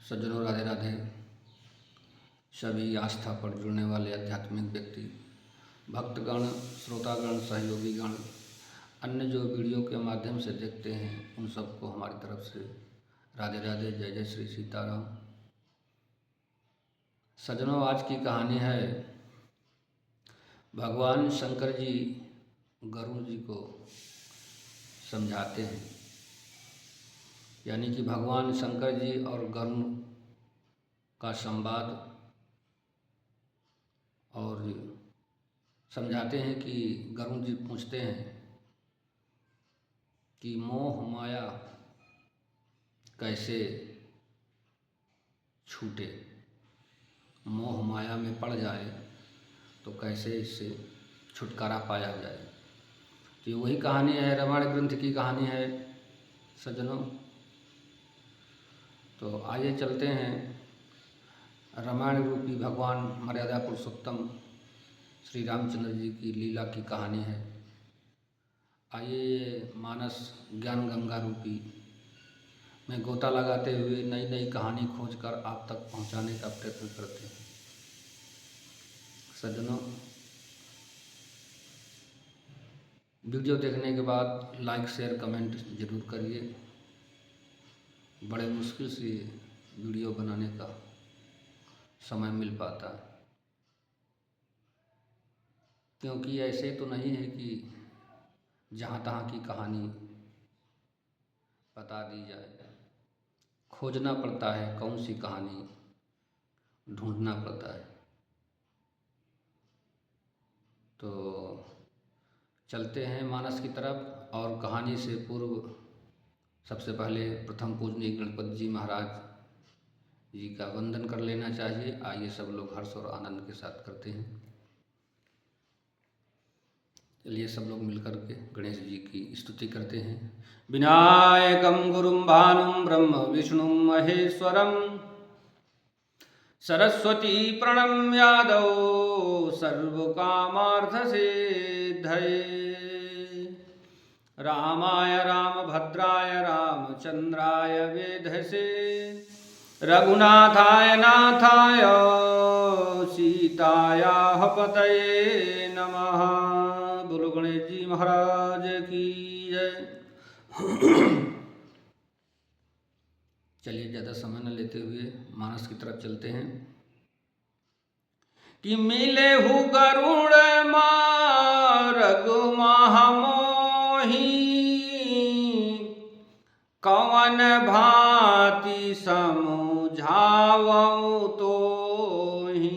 सज्जनों, राधे राधे। सभी आस्था पर जुड़ने वाले आध्यात्मिक व्यक्ति, भक्तगण, श्रोतागण, सहयोगीगण, अन्य जो वीडियो के माध्यम से देखते हैं, उन सबको हमारी तरफ से राधे राधे, जय जय श्री सीताराम। सज्जनों, आज की कहानी है भगवान शंकर जी गरुड़ जी को समझाते हैं। यानी कि भगवान शंकर जी और गरुड़ का संवाद, और समझाते हैं कि गरुड़ जी पूछते हैं कि मोह माया कैसे छूटे, मोह माया में पड़ जाए तो कैसे इससे छुटकारा पाया जाए। तो ये वही कहानी है, रामायण ग्रंथ की कहानी है सज्जनों। तो आइए चलते हैं, रामायण रूपी भगवान मर्यादा पुरुषोत्तम श्री रामचंद्र जी की लीला की कहानी है। आइए मानस ज्ञान गंगा रूपी में गोता लगाते हुए नई नई कहानी खोजकर आप तक पहुंचाने का प्रयत्न करते हैं। सज्जनों, वीडियो देखने के बाद लाइक शेयर कमेंट जरूर करिए। बड़े मुश्किल से वीडियो बनाने का समय मिल पाता है, क्योंकि ऐसे तो नहीं है कि जहाँ तहाँ की कहानी बता दी जाए। खोजना पड़ता है, कौन सी कहानी ढूंढना पड़ता है। तो चलते हैं मानस की तरफ, और कहानी से पूर्व सबसे पहले प्रथम पूजनीय गणपति जी महाराज जी का वंदन कर लेना चाहिए। आइए सब लोग हर्ष और आनंद के साथ करते हैं। चलिए सब लोग मिलकर के गणेश जी की स्तुति करते हैं। विनायकं गुरुं भानुं ब्रह्म विष्णुं महेश्वरं, सरस्वती प्रणम्यादौ सर्वकामार्थसिद्धये। रामाय रामभद्राय रामचंद्राय वेधसे, रघुनाथाय नाथाय सीतायाः पतये नमः। बोलो गणेश जी महाराज की जय। चलिए ज़्यादा समय न लेते हुए मानस की तरफ चलते हैं। कि मिले हु गरुड़ मार्ग महामोही, कवन भांति समझावऊं तोहि।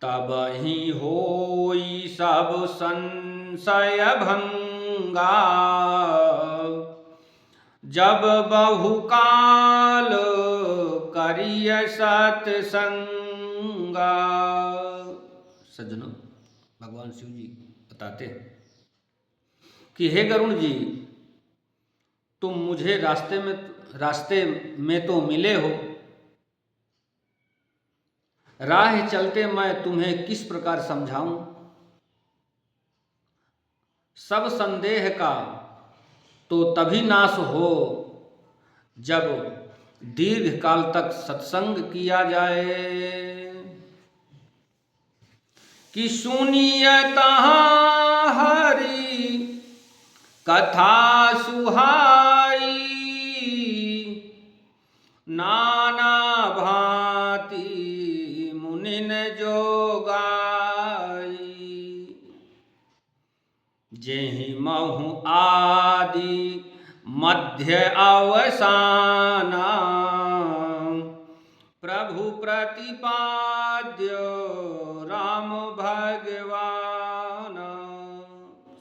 तबहि होई सब संशय भंगा, जब बहुकाल करिय सत्संगा। सज्जनों, भगवान शिव जी बताते हैं कि हे गरुड़ जी, तुम मुझे रास्ते में तो मिले हो, राह चलते मैं तुम्हें किस प्रकार समझाऊं। सब संदेह का तो तभी नाश हो, जब दीर्घ काल तक सत्संग किया जाए। कि सुनिय तहाँ हरि कथा सुहाई, नाना भांति मुनिन जो गाई। जेहि महु आदि मध्य अवसाना, प्रभु प्रतिपाद्य राम भगवान।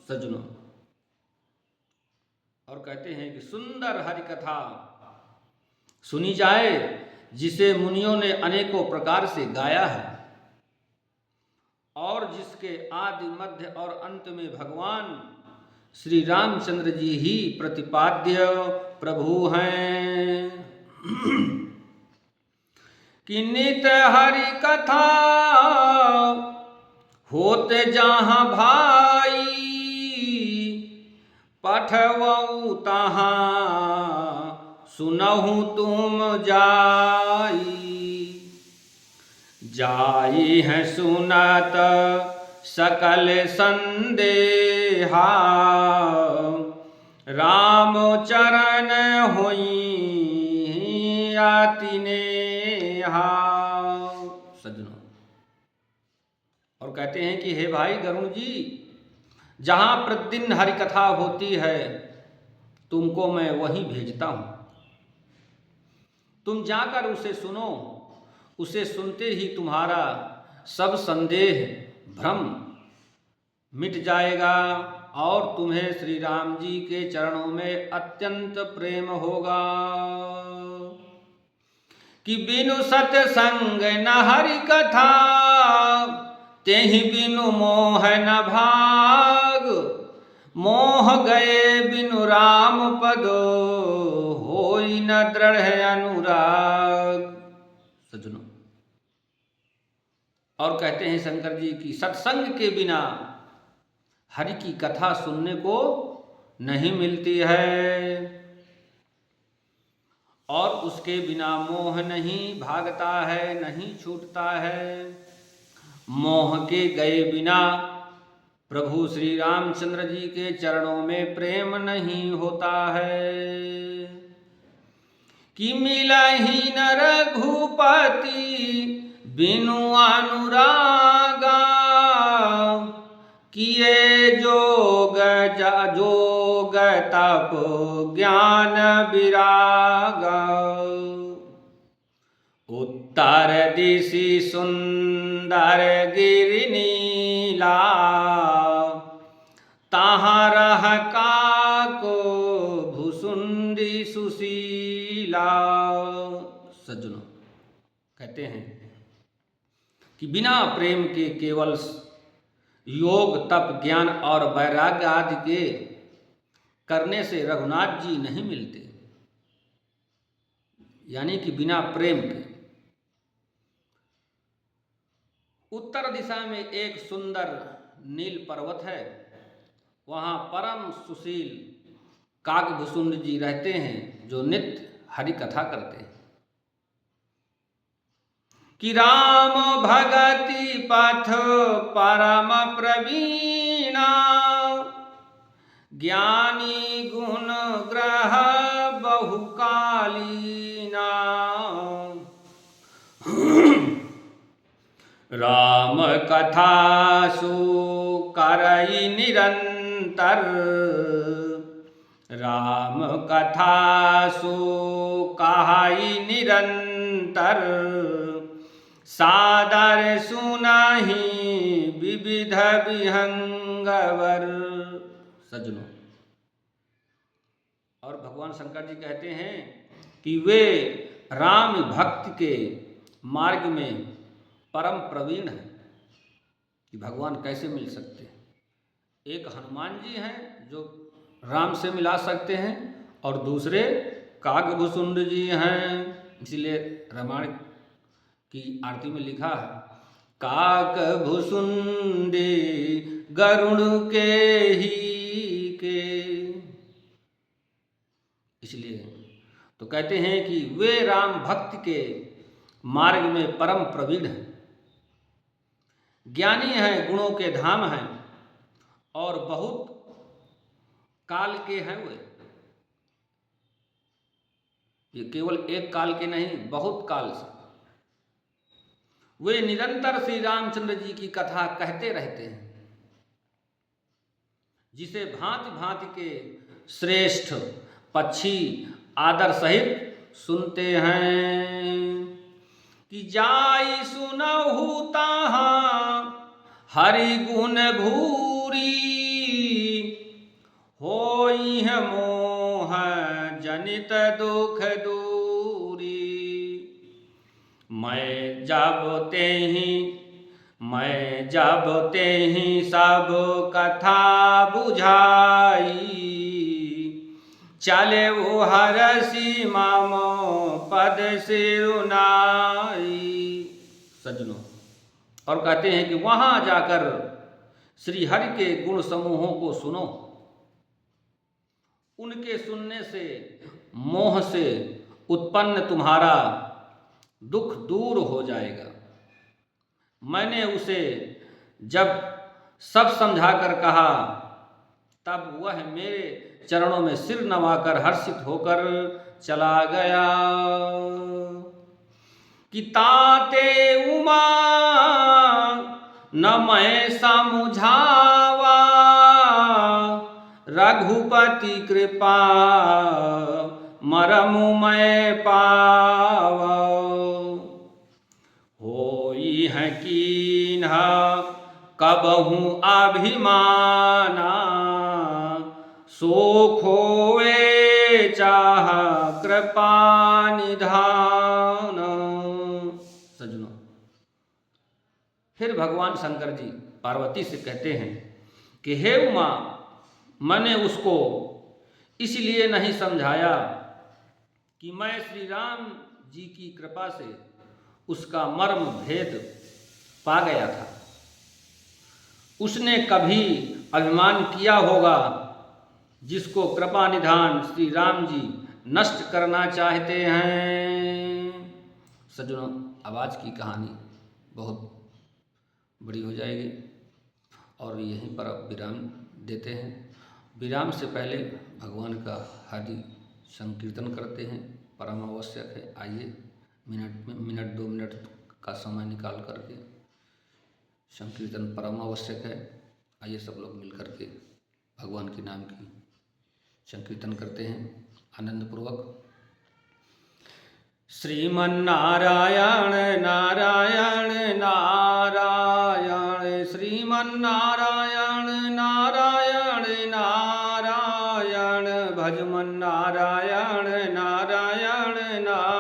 सज्जनों, और कहते हैं कि सुंदर हरि कथा सुनी जाए, जिसे मुनियों ने अनेकों प्रकार से गाया है, और जिसके आदि मध्य और अंत में भगवान श्री रामचंद्र जी ही प्रतिपाद्य प्रभु हैं। कि नित हरि कथा होते जहाँ भाई, पठवऊ तहाँ सुनहु तुम जाई हैं सुनत सकल संदेहा, राम चरण होई आति नेहा। सज्जनों, और कहते हैं कि हे भाई गरुण जी, जहां प्रतिदिन हरि कथा होती है तुमको मैं वहीं भेजता हूं। तुम जाकर उसे सुनो, उसे सुनते ही तुम्हारा सब संदेह भ्रम मिट जाएगा और तुम्हें श्री राम जी के चरणों में अत्यंत प्रेम होगा। कि बिनु सत्संग न हरि कथा, तेहि बिनु मोह न भाग, मोह गए बिनु राम पद, होई न दृढ़ अनुराग। सज्जनों, और कहते हैं शंकर जी की सत्संग के बिना हरि की कथा सुनने को नहीं मिलती है, और उसके बिना मोह नहीं भागता है, नहीं छूटता है। मोह के गए बिना प्रभु श्री रामचंद्र जी के चरणों में प्रेम नहीं होता है। कि मिलहि न रघुपति बिनु अनुरागा, किए जोग तप ज्ञान विरागा। उत्तर दिशि सुंदर गिरि नीला, तहाँ रह काको भुसुंडी सुशीला। सज्जनों, कहते हैं कि बिना प्रेम के केवल योग तप ज्ञान और वैराग्य आदि के करने से रघुनाथ जी नहीं मिलते। यानी कि बिना प्रेम के। उत्तर दिशा में एक सुंदर नील पर्वत है, वहाँ परम सुशील काकभुसुंड जी रहते हैं जो नित्य हरि कथा करते हैं। कि राम भगति पथ परम प्रवीणा, ज्ञानी गुण ग्रह बहुकालीना। राम कथा सु करई निरंतर, राम कथा सु कहाई निरंतर। सादर सुनाही विविध विहंगवर। सज्जनों, और भगवान शंकर जी कहते हैं कि वे राम भक्ति के मार्ग में परम प्रवीण हैं। कि भगवान कैसे मिल सकते हैं? एक हनुमान जी हैं जो राम से मिला सकते हैं, और दूसरे काकभुसुंड जी हैं। इसलिए रामायण की आरती में लिखा है, काकभुसुंडी गरुण के ही के। इसलिए तो कहते हैं कि वे राम भक्ति के मार्ग में परम प्रवीण हैं, ज्ञानी हैं, गुणों के धाम हैं, और बहुत काल के हैं। ये केवल एक काल के नहीं, बहुत काल से वे निरंतर श्री रामचंद्र जी की कथा कहते रहते हैं, जिसे भांति भांति के श्रेष्ठ पक्षी आदर सहित सुनते हैं। कि जाई सुनहु ताहाँ हरि गुण भूरी, होई है मोह जनित दुख दूरी। मैं जब तेहि सब कथा बुझाई, चले वो हरसी मामो पद सिरुनाई। सज्जनों, और कहते हैं कि वहां जाकर श्री हरि के गुण समूहों को सुनो। उनके सुनने से मोह से उत्पन्न तुम्हारा दुख दूर हो जाएगा। मैंने उसे जब सब समझाकर कहा तब वह मेरे चरणों में सिर नवाकर हर्षित होकर चला गया। कि ताते उमा न मैं समुझावा, रघुपति कृपा मरमु मैं पावा। होई है कीन्ह कबहु अभिमाना, सो खोवे चाह कृपा निधान। सज्जनों, फिर भगवान शंकर जी पार्वती से कहते हैं कि हे उमा, मैंने उसको इसलिए नहीं समझाया कि मैं श्री राम जी की कृपा से उसका मर्म भेद पा गया था। उसने कभी अभिमान किया होगा जिसको कृपा निधान श्री राम जी नष्ट करना चाहते हैं। सज्जनों, आवाज़ की कहानी बहुत बड़ी हो जाएगी और यहीं पर अब विराम देते हैं। विराम से पहले भगवान का हार्दिक संकीर्तन करते हैं, परम आवश्यक है। आइए मिनट 2 मिनट का समय निकाल करके संकीर्तन परम आवश्यक है। आइए सब लोग मिल करके भगवान के नाम की संकीर्तन करते हैं आनंद पूर्वक। श्रीमन्नारायण नारायण नारायण, श्रीमन्नारायण नारायण नारायण, भजमन नारायण नारायण नारायण।